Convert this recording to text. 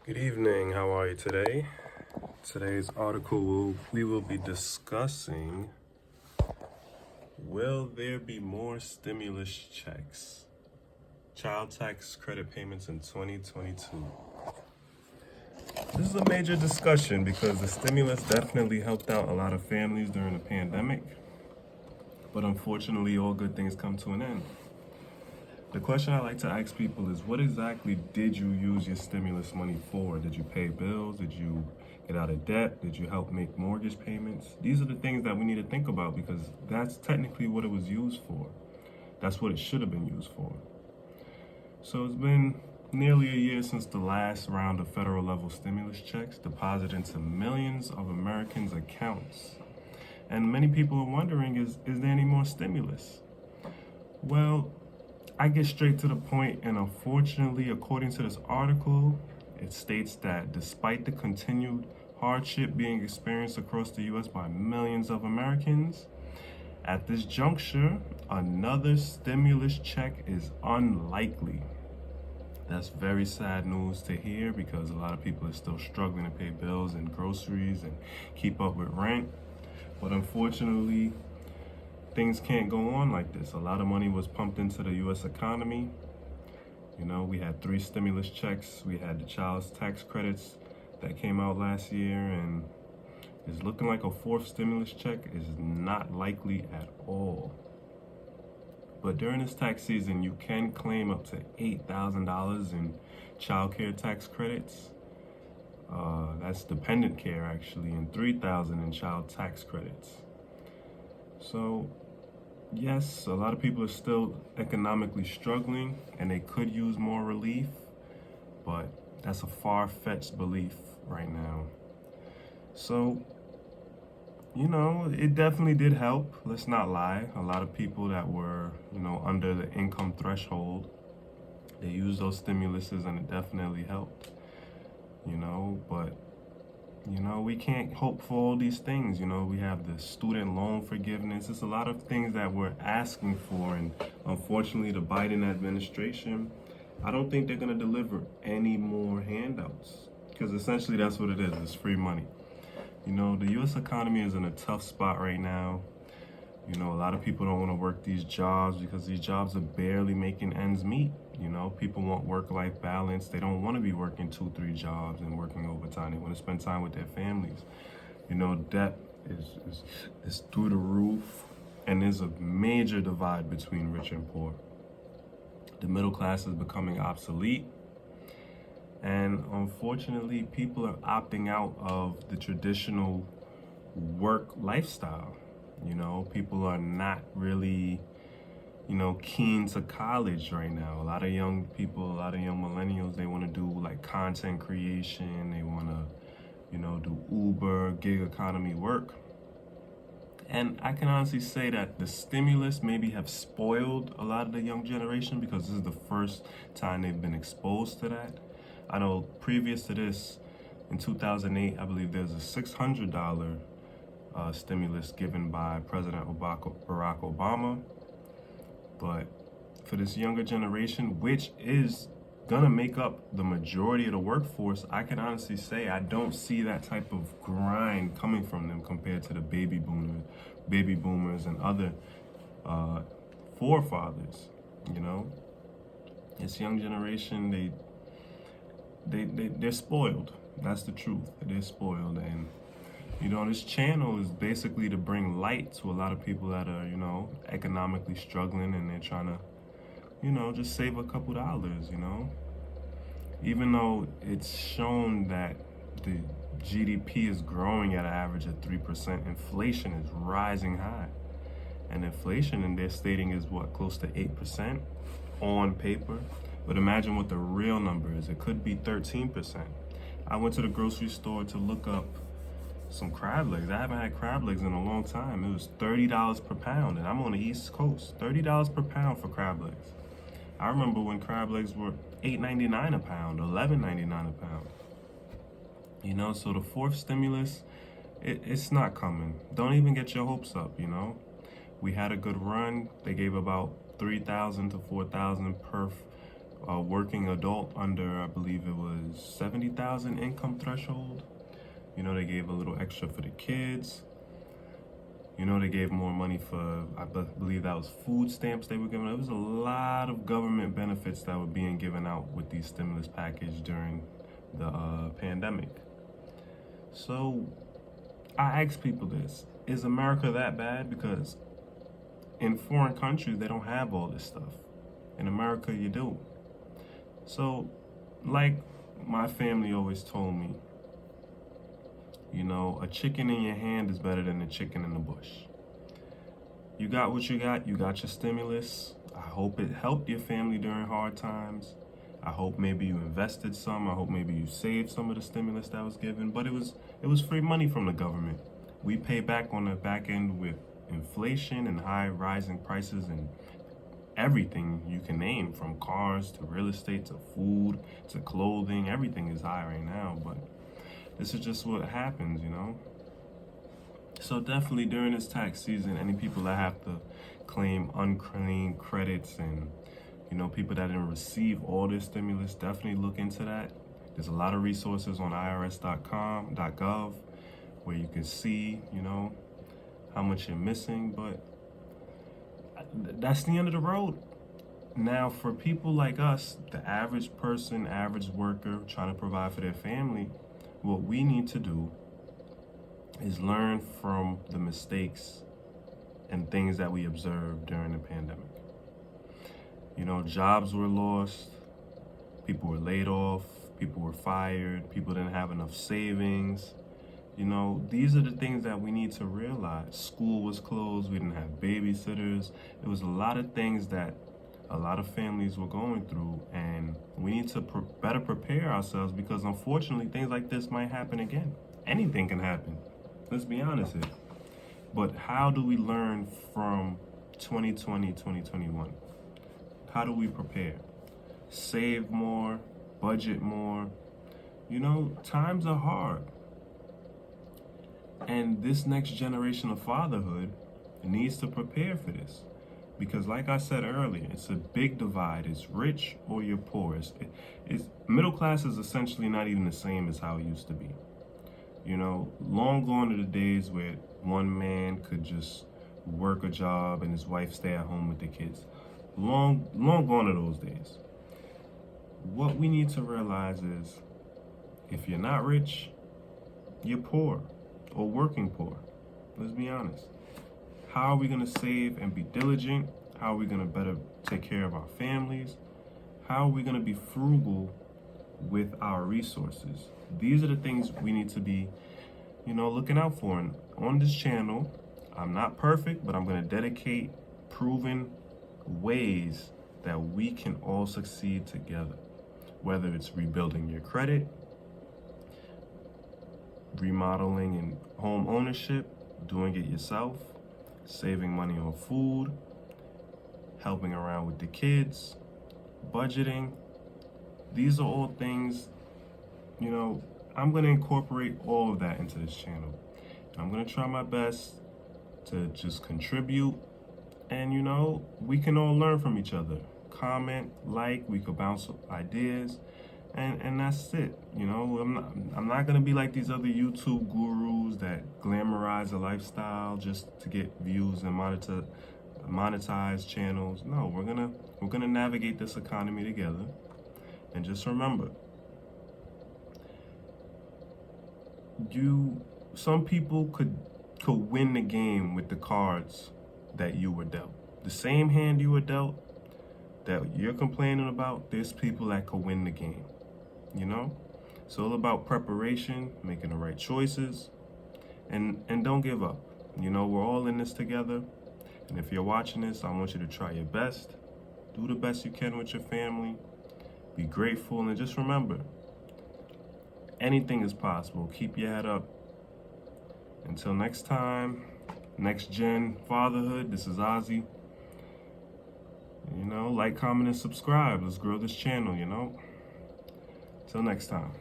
Good evening. How are you today? Today's article we will be discussing, will there be more stimulus checks? Child tax credit payments in 2022. This is a major discussion because the stimulus definitely helped out a lot of families during the pandemic, but unfortunately all good things come to an end. The question I like to ask people is, what exactly did you use your stimulus money for? Did you pay bills? Did you get out of debt? Did you help make mortgage payments? These are the things that we need to think about because that's technically what it was used for. That's what it should have been used for. So it's been nearly a year since the last round of federal level stimulus checks deposited into millions of Americans' accounts. And many people are wondering, is there any more stimulus? Well, I get straight to the point, and unfortunately, according to this article, it states that despite the continued hardship being experienced across the U.S. by millions of Americans, at this juncture, another stimulus check is unlikely. That's very sad news to hear because a lot of people are still struggling to pay bills and groceries and keep up with rent. But unfortunately, things can't go on like this. A lot of money was pumped into the U.S. economy. You know, we had 3 stimulus checks. We had the child's tax credits that came out last year, and it's looking like a 4th stimulus check is not likely at all. But during this tax season, you can claim up to $8,000 in child care tax credits. That's dependent care actually, and $3,000 in child tax credits. So yes, a lot of people are still economically struggling and they could use more relief, but that's a far-fetched belief right now. So, you know, it definitely did help. Let's not lie. A lot of people that were, under the income threshold, they used those stimuluses and it definitely helped, but we can't hope for all these things. We have the student loan forgiveness. It's a lot of things that we're asking for. And unfortunately, the Biden administration, I don't think they're going to deliver any more handouts because essentially that's what it is. It's free money. The U.S. economy is in a tough spot right now. A lot of people don't want to work these jobs because these jobs are barely making ends meet. People want work-life balance. They don't want to be working 2-3 jobs and working overtime. They want to spend time with their families. Debt is through the roof, and there's a major divide between rich and poor. The middle class is becoming obsolete, and unfortunately, people are opting out of the traditional work lifestyle. People are not really keen to college right now. A lot of young people, a lot of young millennials, they want to do like content creation. They want to, do Uber, gig economy work. And I can honestly say that the stimulus maybe have spoiled a lot of the young generation because this is the first time they've been exposed to that. I know previous to this, in 2008, I believe there's a $600 stimulus given by President Barack Obama. But for this younger generation, which is gonna make up the majority of the workforce, I can honestly say I don't see that type of grind coming from them compared to the baby boomers and other forefathers. This young generation, they're spoiled. That's the truth. They're spoiled, and this channel is basically to bring light to a lot of people that are, economically struggling, and they're trying to, just save a couple dollars, Even though it's shown that the GDP is growing at an average of 3%, inflation is rising high. And inflation, and they're stating, is close to 8% on paper. But imagine what the real number is. It could be 13%. I went to the grocery store to look up some crab legs. I haven't had crab legs in a long time. It was $30 per pound, and I'm on the East Coast. $30 per pound for crab legs. I remember when crab legs were $8.99 a pound, $11.99 a pound. So the 4th stimulus, it's not coming. Don't even get your hopes up. We had a good run. They gave about $3,000 to $4,000 a working adult under, I believe it was 70,000 income threshold. You know, they gave a little extra for the kids. You know, they gave more money for, I believe that was food stamps they were giving. There was a lot of government benefits that were being given out with these stimulus package during the pandemic. So I ask people this, is America that bad? Because in foreign countries, they don't have all this stuff. In America, you do. So, like my family always told me, you know, a chicken in your hand is better than a chicken in the bush. You got what you got your stimulus. I hope it helped your family during hard times. I hope maybe you invested some. I hope maybe you saved some of the stimulus that was given. But it was free money from the government. We pay back on the back end with inflation and high rising prices and everything you can name, from cars to real estate to food to clothing. Everything is high right now, but this is just what happens, you know? So definitely during this tax season, any people that have to claim unclaimed credits and, you know, people that didn't receive all this stimulus, definitely look into that. There's a lot of resources on irs.gov where you can see, you know, how much you're missing, but that's the end of the road. Now, for people like us, the average person, average worker trying to provide for their family, what we need to do is learn from the mistakes and things that we observed during the pandemic. You know, jobs were lost, people were laid off, people were fired, people didn't have enough savings. You know, these are the things that we need to realize. School was closed, we didn't have babysitters. There was a lot of things that a lot of families were going through, and we need to better prepare ourselves, because unfortunately things like this might happen again. Anything can happen, let's be honest here. But how do we learn from 2020, 2021? How do we prepare? Save more, budget more. You know, times are hard. And this next generation of fatherhood needs to prepare for this. Because like I said earlier, it's a big divide. It's rich or you're poor. It's middle class is essentially not even the same as how it used to be. You know, long gone are the days where one man could just work a job and his wife stay at home with the kids. Long gone are those days. What we need to realize is, if you're not rich, you're poor or working poor. Let's be honest. How are we going to save and be diligent? How are we going to better take care of our families? How are we going to be frugal with our resources? These are the things we need to be, you know, looking out for. And on this channel, I'm not perfect, but I'm going to dedicate proven ways that we can all succeed together. Whether it's rebuilding your credit, remodeling and home ownership, doing it yourself, saving money on food, helping around with the kids, budgeting. These are all things, you know, I'm going to incorporate all of that into this channel. I'm going to try my best to just contribute, and, you know, we can all learn from each other. Comment, like, we could bounce ideas, and that's it. You know, I'm not gonna be like these other YouTube gurus that glamorize a lifestyle just to get views and monetize channels. No, we're gonna navigate this economy together. And just remember, some people could win the game with the cards that you were dealt. The same hand you were dealt that you're complaining about, there's people that could win the game. You know, it's all about preparation, making the right choices, and don't give up. You know, we're all in this together. And if you're watching this, I want you to try your best. Do the best you can with your family. Be grateful, and just remember, anything is possible. Keep your head up. Until next time, next gen fatherhood, this is Ozzy. You know, like, comment, and subscribe. Let's grow this channel, you know. Till next time.